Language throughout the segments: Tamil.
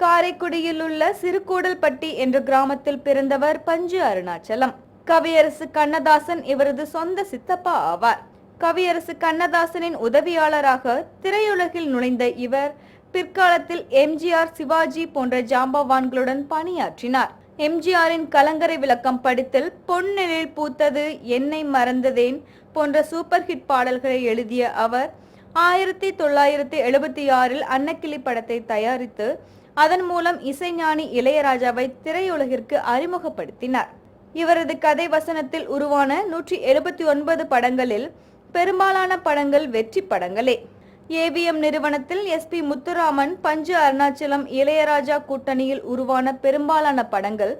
காரைக்குடியில் உள்ள சிறுகூடல்பட்டி என்ற கிராமத்தில் பிறந்தவர் பஞ்சு அருணாச்சலம். கவியரசு கண்ணதாசன் இவரது சொந்த சித்தப்பா ஆவார். கவியரசு கண்ணதாசனின் உதவியாளராக திரையுலகில் நுழைந்த இவர் பிற்காலத்தில் எம்ஜிஆர், சிவாஜி போன்ற ஜாம்பவான்களுடன் பணியாற்றினார். எம்ஜிஆரின் கலங்கரை விளக்கம் படத்தில் பொன்னிழில் பூத்தது, என்னை மறந்ததேன் போன்ற சூப்பர் ஹிட் பாடல்களை எழுதிய அவர் 1976இல் அன்னக்கிளி படத்தை தயாரித்து அதன் மூலம் இசைஞானி இளையராஜாவை திரையுலகிற்கு அறிமுகப்படுத்தினார். இவரது கதை வசனத்தில் உருவான 179 படங்களில் பெரும்பாலான படங்கள் வெற்றி படங்களே. ஏவிஎம் நிறுவனத்தில் எஸ்பி முத்துராமன், பஞ்சு அருணாச்சலம், இளையராஜா கூட்டணியில் உருவான பெரும்பாலான படங்கள்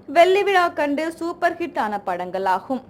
வெள்ளி விழா கண்டு சூப்பர் ஹிட் ஆன படங்களாகும்.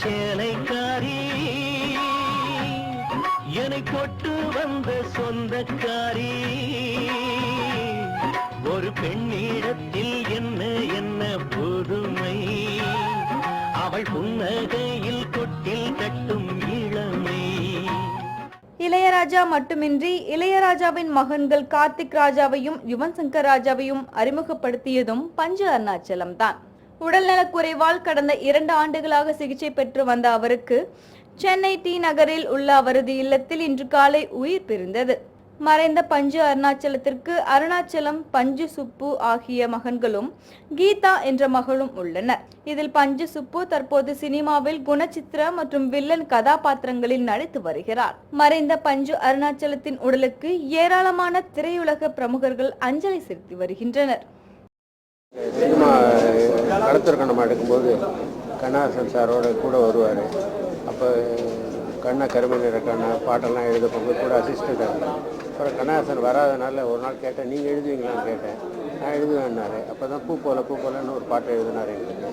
சேலைக்காரி என்னை கொட்டு வந்த சொந்தக்காரி, ஒரு பெண்ணிடத்தில் என்ன என்ன புதுமை, அவள் புன்னகையில் கொட்டில் கட்டும் இளமை. இளையராஜா மட்டுமின்றி இளையராஜாவின் மகன்கள் கார்த்திக் ராஜாவையும் யுவன் சங்கர் ராஜாவையும் அறிமுகப்படுத்தியதும் பஞ்சு அருணாச்சலம் தான். உடல்நலக்குறைவால் கடந்த 2 ஆண்டுகளாக சிகிச்சை பெற்று வந்த அவருக்கு சென்னை டி நகரில் உள்ள அவரது இல்லத்தில் இன்று காலை உயிர் பிரிந்தது. மறைந்த பஞ்சு அருணாச்சலத்திற்கு அருணாச்சலம், பஞ்சு சுப்பு ஆகிய மகன்களும் கீதா என்ற மகளும் உள்ளனர். இதில் பஞ்சு சுப்பு தற்போது சினிமாவில் குணச்சித்திர மற்றும் வில்லன் கதாபாத்திரங்களில் நடித்து வருகிறார். மறைந்த பஞ்சு அருணாச்சலத்தின் உடலுக்கு ஏராளமான திரையுலக பிரமுகர்கள் அஞ்சலி செலுத்தி வருகின்றனர். சினிமா களத்திற்கு எடுக்கும்போது கண்ணதாசன் சாரோட கூட வருவார். அப்போ கண்ணை கருமை நிற கண்ணை பாட்டெல்லாம் எழுத போகும்போது கூட அசிஸ்டண்ட்டாக இருந்தேன். அப்புறம் கண்ணதாசன் வராதனால ஒரு நாள் கேட்டேன், நீங்கள் எழுதுவீங்களான்னு கேட்டேன். நான் எழுதுவேன்னாரு. அப்போ தான் பூ போலன்னு ஒரு பாட்டை எழுதினார் எங்களுக்கு.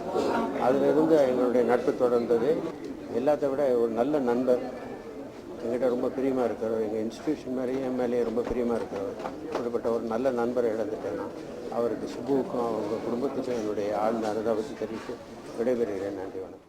அதிலிருந்து எங்களுடைய நட்பு தொடர்ந்தது. எல்லாத்த விட ஒரு நல்ல நண்பர், எங்கிட்ட ரொம்ப பிரியமாக இருக்கிறவர், எங்கள் இன்ஸ்டிடியூஷன் மாதிரியும் என் மேலேயே ரொம்ப பிரியமாக இருக்கிறவர். அப்படிப்பட்ட ஒரு நல்ல நண்பரை இழந்துட்டேன் நான். அவருக்கு, சுபுவுக்கும் அவங்க குடும்பத்துக்கும் என்னுடைய ஆழ்ந்த அனுதாபத்தை தெரிவித்து விடைபெறுகிறேன். நன்றி, வணக்கம்.